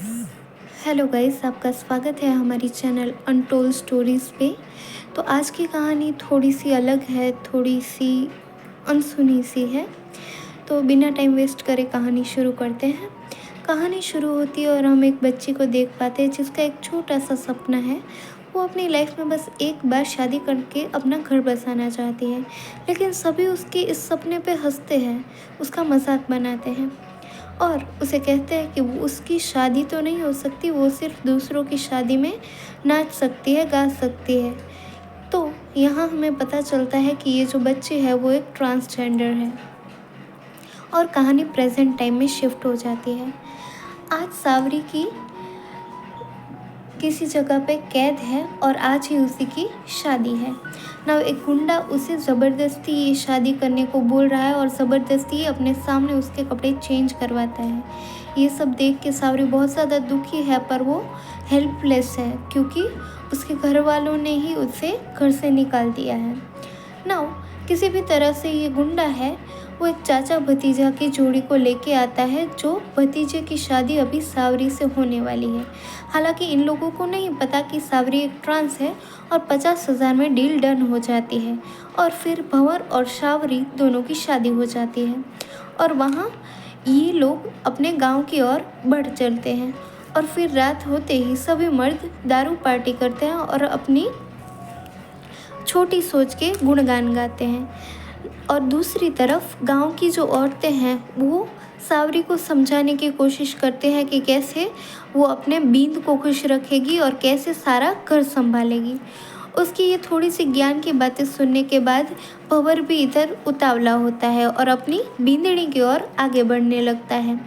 Hello guys, आपका स्वागत है हमारी चैनल अनटोल्ड स्टोरीज़ पे। तो आज की कहानी थोड़ी सी अलग है, थोड़ी सी अनसुनी सी है। तो बिना टाइम वेस्ट करे कहानी शुरू करते हैं। कहानी शुरू होती है और हम एक बच्ची को देख पाते हैं जिसका एक छोटा सा सपना है। वो अपनी लाइफ में बस एक बार शादी करके अपना घर बसाना चाहती है, लेकिन सभी उसके इस सपने पे हंसते हैं, उसका मजाक बनाते हैं और उसे कहते हैं कि वो उसकी शादी तो नहीं हो सकती, वो सिर्फ दूसरों की शादी में नाच सकती है, गा सकती है। तो यहाँ हमें पता चलता है कि ये जो बच्ची है वो एक ट्रांसजेंडर है और कहानी प्रेजेंट टाइम में शिफ्ट हो जाती है। आज सावरी की किसी जगह पे कैद है और आज ही उसी की शादी है ना। एक गुंडा उसे ज़बरदस्ती ये शादी करने को बोल रहा है और ज़बरदस्ती अपने सामने उसके कपड़े चेंज करवाता है। ये सब देख के सावरी बहुत ज़्यादा दुखी है, पर वो हेल्पलेस है क्योंकि उसके घर वालों ने ही उसे घर से निकाल दिया है ना। किसी भी तरह से ये गुंडा है वो एक चाचा भतीजा की जोड़ी को लेके आता है, जो भतीजे की शादी अभी सावरी से होने वाली है। हालांकि इन लोगों को नहीं पता कि सावरी एक ट्रांस है और 50,000 में डील डन हो जाती है और फिर भंवर और सावरी दोनों की शादी हो जाती है। और वहाँ ये लोग अपने गांव की ओर बढ़ चलते हैं और फिर रात होते ही सभी मर्द दारू पार्टी करते हैं और अपनी छोटी सोच के गुणगान गाते हैं। और दूसरी तरफ गांव की जो औरतें हैं वो सावरी को समझाने की कोशिश करते हैं कि कैसे वो अपने बींद को खुश रखेगी और कैसे सारा घर संभालेगी। उसकी ये थोड़ी सी ज्ञान की बातें सुनने के बाद भंवर भी इधर उतावला होता है और अपनी बींदड़ी की ओर आगे बढ़ने लगता है।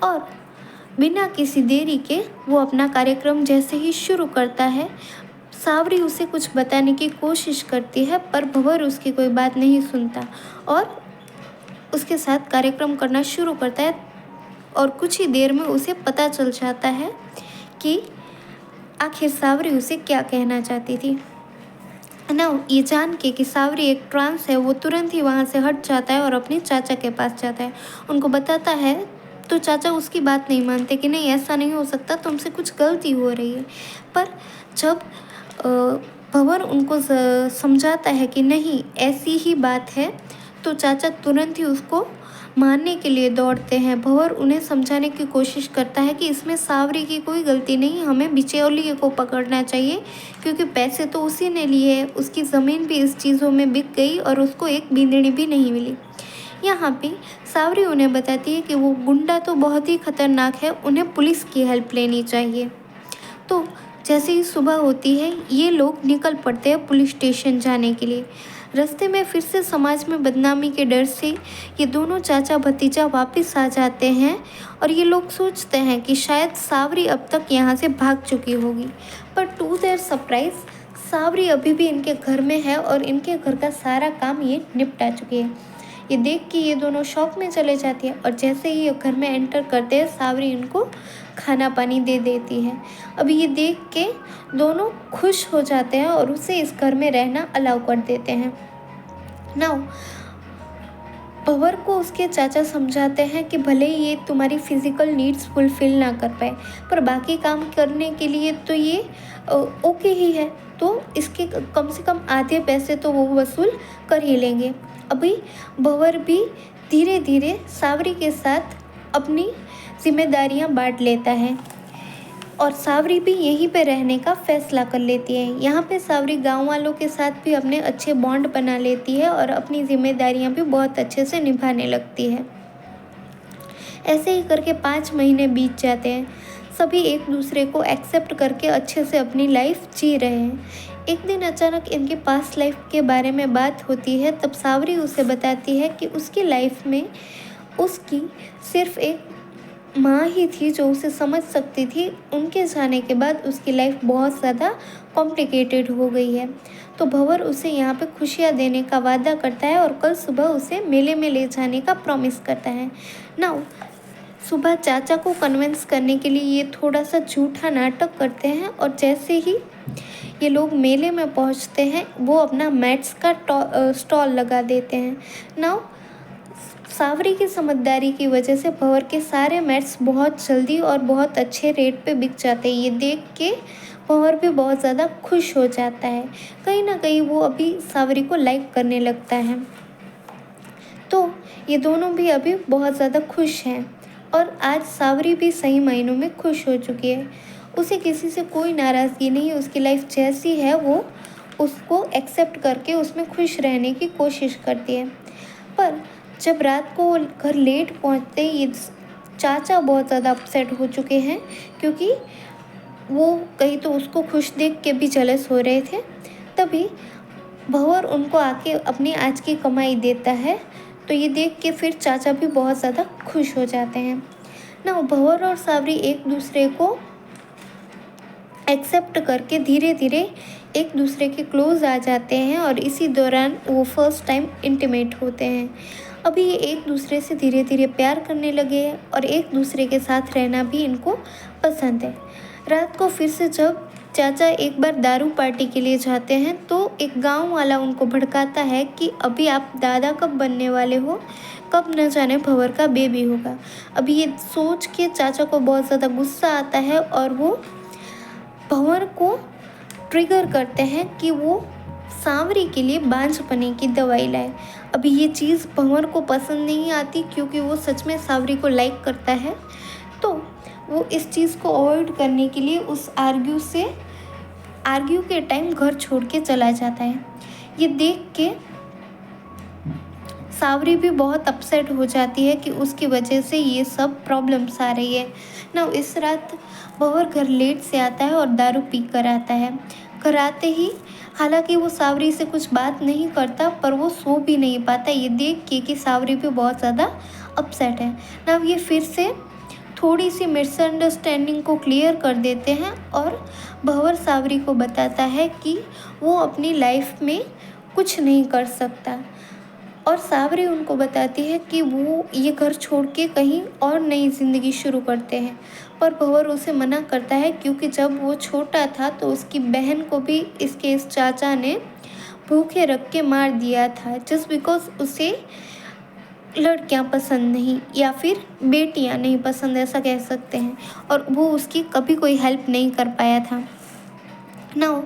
और बिना किसी देरी के वो अपना कार्यक्रम जैसे ही शुरू करता है, सावरी उसे कुछ बताने की कोशिश करती है, पर भंवर उसकी कोई बात नहीं सुनता और उसके साथ कार्यक्रम करना शुरू करता है। और कुछ ही देर में उसे पता चल जाता है कि आखिर सावरी उसे क्या कहना चाहती थी ना। ये जान के कि सावरी एक ट्रांस है, वो तुरंत ही वहाँ से हट जाता है और अपने चाचा के पास जाता है, उनको बताता है। तो चाचा उसकी बात नहीं मानते कि नहीं, ऐसा नहीं हो सकता, तुमसे कुछ गलती हो रही है। पर जब भंवर उनको समझाता है कि नहीं ऐसी ही बात है, तो चाचा तुरंत ही उसको मारने के लिए दौड़ते हैं। भंवर उन्हें समझाने की कोशिश करता है कि इसमें सावरी की कोई गलती नहीं, हमें बिचौलिए को पकड़ना चाहिए क्योंकि पैसे तो उसी ने लिए, उसकी ज़मीन भी इस चीज़ों में बिक गई और उसको एक बींदड़ी भी नहीं मिली। यहाँ पे सावरी उन्हें बताती है कि वो गुंडा तो बहुत ही खतरनाक है, उन्हें पुलिस की हेल्प लेनी चाहिए। तो जैसे ही सुबह होती है ये लोग निकल पड़ते हैं पुलिस स्टेशन जाने के लिए। रास्ते में फिर से समाज में बदनामी के डर से ये दोनों चाचा भतीजा वापस आ जाते हैं और ये लोग सोचते हैं कि शायद सावरी अब तक यहाँ से भाग चुकी होगी, पर टू देयर सरप्राइज सावरी अभी भी इनके घर में है और इनके घर का सारा काम ये निपटा चुकी है। ये देख के ये दोनों शॉक में चले जाती है और जैसे ही ये घर में एंटर करते हैं सावरी इनको खाना पानी दे देती है। अभी ये देख के दोनों खुश हो जाते हैं और उसे इस घर में रहना अलाउ कर देते हैं। नाउ भंवर को उसके चाचा समझाते हैं कि भले ही ये तुम्हारी फिजिकल नीड्स फुलफिल ना कर पाए, पर बाकी काम करने के लिए तो ये ओके ही है, तो इसके कम से कम आधे पैसे तो वो वसूल कर ही लेंगे। अभी भंवर भी धीरे धीरे सावरी के साथ अपनी जिम्मेदारियां बांट लेता है और सावरी भी यहीं पे रहने का फैसला कर लेती है। यहाँ पे सावरी गांव वालों के साथ भी अपने अच्छे बॉन्ड बना लेती है और अपनी जिम्मेदारियां भी बहुत अच्छे से निभाने लगती है। ऐसे ही करके 5 महीने बीत जाते हैं। सभी एक दूसरे को एक्सेप्ट करके अच्छे से अपनी लाइफ जी रहे हैं। एक दिन अचानक इनके पास्ट लाइफ के बारे में बात होती है। तब सावरी उसे बताती है कि उसकी लाइफ में उसकी सिर्फ एक माँ ही थी जो उसे समझ सकती थी। उनके जाने के बाद उसकी लाइफ बहुत ज़्यादा कॉम्प्लिकेटेड हो गई है। तो भंवर उसे यहाँ पे खुशियाँ देने का वादा करता है और कल सुबह उसे मेले में ले जाने का प्रॉमिस करता है। नाउ सुबह चाचा को कन्विंस करने के लिए ये थोड़ा सा झूठा नाटक करते हैं और जैसे ही ये लोग मेले में पहुँचते हैं वो अपना मैट्स का स्टॉल लगा देते हैं। नाउ सावरी की समझदारी की वजह से भंवर के सारे मैट्स बहुत जल्दी और बहुत अच्छे रेट पे बिक जाते हैं। ये देख के भंवर भी बहुत ज़्यादा खुश हो जाता है। कहीं ना कहीं वो अभी सावरी को लाइक करने लगता है। तो ये दोनों भी अभी बहुत ज़्यादा खुश हैं और आज सावरी भी सही मायनों में खुश हो चुकी है। उसे किसी से कोई नाराज़गी नहीं, उसकी लाइफ जैसी है वो उसको एक्सेप्ट करके उसमें खुश रहने की कोशिश करती है। पर जब रात को वो घर लेट पहुंचते ये चाचा बहुत ज़्यादा अपसेट हो चुके हैं, क्योंकि वो कहीं तो उसको खुश देख के भी जलस हो रहे थे। तभी भंवर उनको आके अपनी आज की कमाई देता है। तो ये देख के फिर चाचा भी बहुत ज़्यादा खुश हो जाते हैं ना। भंवर और सावरी एक दूसरे को एक्सेप्ट करके धीरे धीरे एक दूसरे के क्लोज आ जाते हैं और इसी दौरान वो फर्स्ट टाइम इंटीमेट होते हैं। अभी ये एक दूसरे से धीरे धीरे प्यार करने लगे हैं और एक दूसरे के साथ रहना भी इनको पसंद है। रात को फिर से जब चाचा एक बार दारू पार्टी के लिए जाते हैं तो एक गांव वाला उनको भड़काता है कि अभी आप दादा कब बनने वाले हो, कब न जाने भंवर का बेबी होगा। अभी ये सोच के चाचा को बहुत ज़्यादा गुस्सा आता है और वो भंवर को ट्रिगर करते हैं कि वो सांवरी के लिए बांझपने की दवाई लाए। अभी ये चीज़ भंवर को पसंद नहीं आती क्योंकि वो सच में सांवरी को लाइक करता है। तो वो इस चीज़ को अवॉइड करने के लिए उस आर्ग्यू के टाइम घर छोड़ के चला जाता है। ये देख के सावरी भी बहुत अपसेट हो जाती है कि उसकी वजह से ये सब प्रॉब्लम्स आ रही है ना। इस रात भंवर घर लेट से आता है और दारू पी कर आता है। घर आते ही हालांकि वो सावरी से कुछ बात नहीं करता पर वो सो भी नहीं पाता। ये देख के कि सावरी भी बहुत ज़्यादा अपसेट है ना। ये फिर से थोड़ी सी मिसअंडरस्टैंडिंग को क्लियर कर देते हैं और भंवर सावरी को बताता है कि वो अपनी लाइफ में कुछ नहीं कर सकता और सावरी उनको बताती है कि वो ये घर छोड़ के कहीं और नई ज़िंदगी शुरू करते हैं। पर भंवर उसे मना करता है क्योंकि जब वो छोटा था तो उसकी बहन को भी इस चाचा ने भूखे रख के मार दिया था, जस्ट बिकॉज उसे लड़कियां पसंद नहीं या फिर बेटियां नहीं पसंद, ऐसा कह सकते हैं। और वो उसकी कभी कोई हेल्प नहीं कर पाया था ना।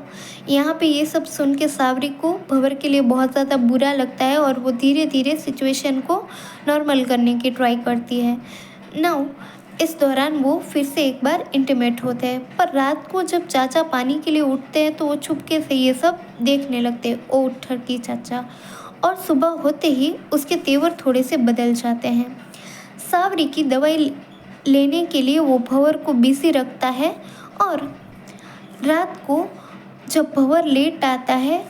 यहाँ पे ये सब सुन के सावरी को भंवर के लिए बहुत ज़्यादा बुरा लगता है और वो धीरे धीरे सिचुएशन को नॉर्मल करने की ट्राई करती है ना। इस दौरान वो फिर से एक बार इंटीमेट होते हैं। पर रात को जब चाचा पानी के लिए उठते हैं तो वो चुपके से ये सब देखने लगते हैं। ओ ठरकी चाचा। और सुबह होते ही उसके तेवर थोड़े से बदल जाते हैं। सावरी की दवाई लेने के लिए वो भंवर को बिजी रखता है और रात को जब भंवर लेट आता है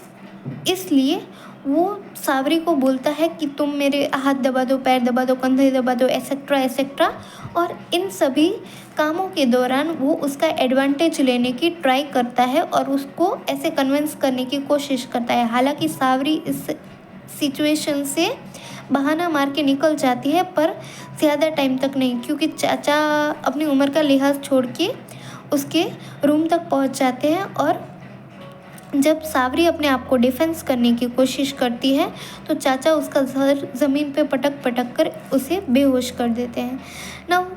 इसलिए वो सावरी को बोलता है कि तुम मेरे हाथ दबा दो, पैर दबा दो, कंधे दबा दो, एसेट्रा एसेट्रा। और इन सभी कामों के दौरान वो उसका एडवांटेज लेने की ट्राई करता है और उसको ऐसे कन्विंस करने की कोशिश करता है। हालांकि सावरी इस सिचुएशन से बहाना मार के निकल जाती है पर ज़्यादा टाइम तक नहीं, क्योंकि चाचा अपनी उम्र का लिहाज छोड़ के उसके रूम तक पहुंच जाते हैं। और जब सावरी अपने आप को डिफेंस करने की कोशिश करती है तो चाचा उसका सर ज़मीन पे पटक पटक कर उसे बेहोश कर देते हैं ना।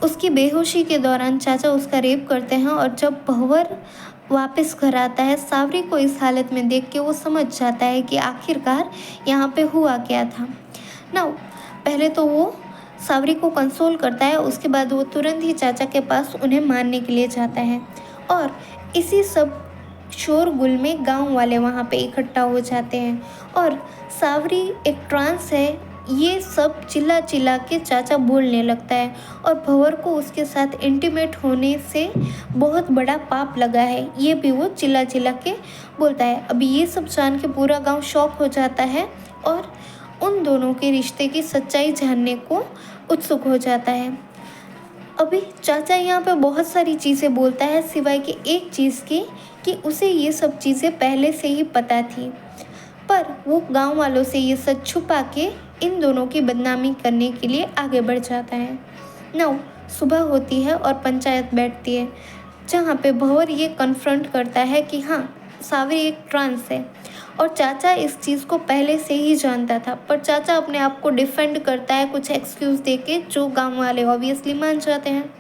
उसकी बेहोशी के दौरान चाचा उसका रेप करते हैं और जब भंवर वापस घर आता है सावरी को इस हालत में देख के वो समझ जाता है कि आखिरकार यहाँ पे हुआ क्या था ना। पहले तो वो सावरी को कंसोल करता है, उसके बाद वो तुरंत ही चाचा के पास उन्हें मारने के लिए जाता है। और इसी सब शोरगुल में गांव वाले वहाँ पे इकट्ठा हो जाते हैं और सावरी एक ट्रांस है ये सब चिल्ला चिल्ला के चाचा बोलने लगता है और भंवर को उसके साथ इंटीमेट होने से बहुत बड़ा पाप लगा है, ये भी वो चिल्ला चिल्ला के बोलता है। अभी ये सब जान के पूरा गांव शॉक हो जाता है और उन दोनों के रिश्ते की सच्चाई जानने को उत्सुक हो जाता है। अभी चाचा यहाँ पे बहुत सारी चीज़ें बोलता है सिवाय कि एक चीज़ की कि उसे ये सब चीज़ें पहले से ही पता थी, पर वो गांव वालों से ये सच छुपा के इन दोनों की बदनामी करने के लिए आगे बढ़ जाता है ना। सुबह होती है और पंचायत बैठती है जहाँ पे भंवर ये कन्फ्रंट करता है कि हाँ सावरी एक ट्रांस है और चाचा इस चीज़ को पहले से ही जानता था, पर चाचा अपने आप को डिफेंड करता है कुछ एक्सक्यूज़ देके, जो गांव वाले ऑब्वियसली मान जाते हैं।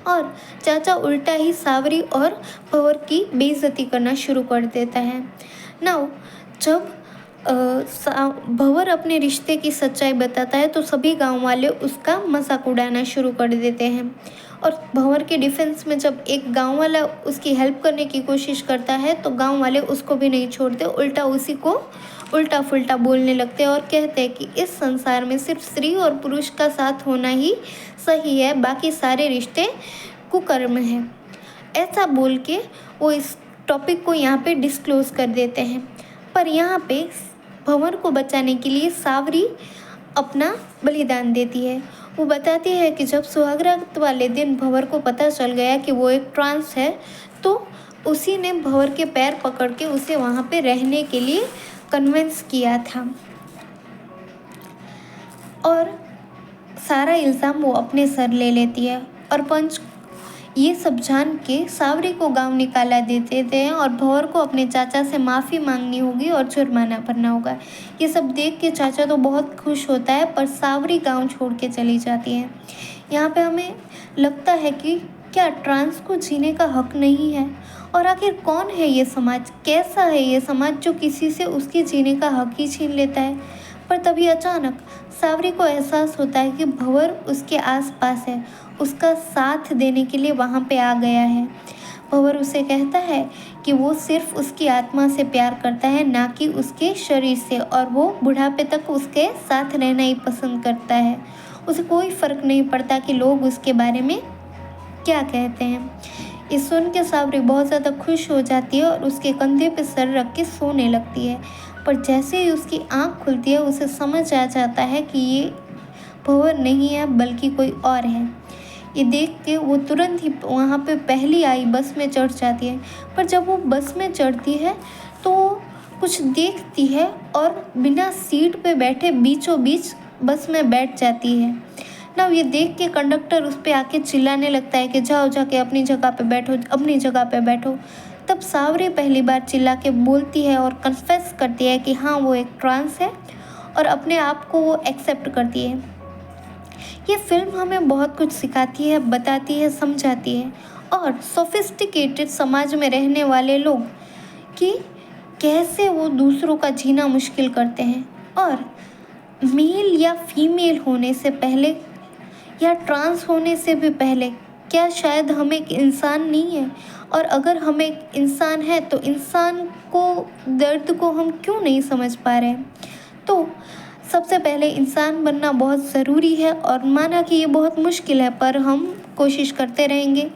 और चाचा उल्टा ही सावरी और भंवर की बेइज्जती करना शुरू कर देता है। नाउ जब भंवर अपने रिश्ते की सच्चाई बताता है तो सभी गांव वाले उसका मजाक उड़ाना शुरू कर देते हैं। और भंवर के डिफेंस में जब एक गांव वाला उसकी हेल्प करने की कोशिश करता है तो गांव वाले उसको भी नहीं छोड़ते, उल्टा उसी को उल्टा फुल्टा बोलने लगते हैं और कहते हैं कि इस संसार में सिर्फ स्त्री और पुरुष का साथ होना ही सही है, बाकी सारे रिश्ते कुकर्म हैं। ऐसा बोल के वो इस टॉपिक को यहाँ पे डिस्क्लोज कर देते हैं। पर यहाँ पे भंवर को बचाने के लिए सावरी अपना बलिदान देती है। वो बताती है कि जब सुहागरात वाले दिन भंवर को पता चल गया कि वो एक ट्रांस है, तो उसी ने भंवर के पैर पकड़ के उसे वहाँ पे रहने के लिए कन्विंस किया था। और सारा इल्ज़ाम वो अपने सर ले लेती है और पंच ये सब जान के सावरी को गांव निकाला देते थे और भंवर को अपने चाचा से माफ़ी मांगनी होगी और जुर्माना भरना होगा। ये सब देख के चाचा तो बहुत खुश होता है, पर सावरी गांव छोड़ के चली जाती है। यहाँ पे हमें लगता है कि क्या ट्रांस को जीने का हक नहीं है? और आखिर कौन है ये समाज, कैसा है ये समाज जो किसी से उसके जीने का हक ही छीन लेता है? पर तभी अचानक सावरी को एहसास होता है कि भंवर उसके आसपास है, उसका साथ देने के लिए वहाँ पे आ गया है। भंवर उसे कहता है कि वो सिर्फ उसकी आत्मा से प्यार करता है, ना कि उसके शरीर से, और वो बुढ़ापे तक उसके साथ रहना ही पसंद करता है। उसे कोई फ़र्क नहीं पड़ता कि लोग उसके बारे में क्या कहते हैं। ये सुन के सावरी बहुत ज़्यादा खुश हो जाती है और उसके कंधे पे सर रख के सोने लगती है। पर जैसे ही उसकी आँख खुलती है उसे समझ आ जाता है कि ये भंवर नहीं है बल्कि कोई और है। ये देख के वो तुरंत ही वहाँ पे पहली आई बस में चढ़ जाती है। पर जब वो बस में चढ़ती है तो कुछ देखती है और बिना सीट पे बैठे बीचों बीच बस में बैठ जाती है ना। ये देख के कंडक्टर उस पर आके चिल्लाने लगता है कि जाओ जाके अपनी जगह पे बैठो, अपनी जगह पे बैठो। तब सावरी पहली बार चिल्ला के बोलती है और कन्फेस करती है कि हाँ वो एक ट्रांस है और अपने आप को वो एक्सेप्ट करती है। ये फिल्म हमें बहुत कुछ सिखाती है, बताती है, समझाती है और सोफिस्टिकेटेड समाज में रहने वाले लोग कि कैसे वो दूसरों का जीना मुश्किल करते हैं। और मेल या फीमेल होने से पहले या ट्रांस होने से भी पहले क्या शायद हम एक इंसान नहीं है? और अगर हम एक इंसान है तो इंसान को दर्द को हम क्यों नहीं समझ पा रहे हैं? तो सबसे पहले इंसान बनना बहुत ज़रूरी है और माना कि ये बहुत मुश्किल है, पर हम कोशिश करते रहेंगे।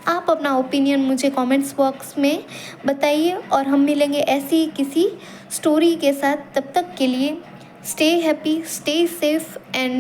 आप अपना ओपिनियन मुझे कमेंट्स बॉक्स में बताइए और हम मिलेंगे ऐसी ही किसी स्टोरी के साथ। तब तक के लिए stay happy, stay safe and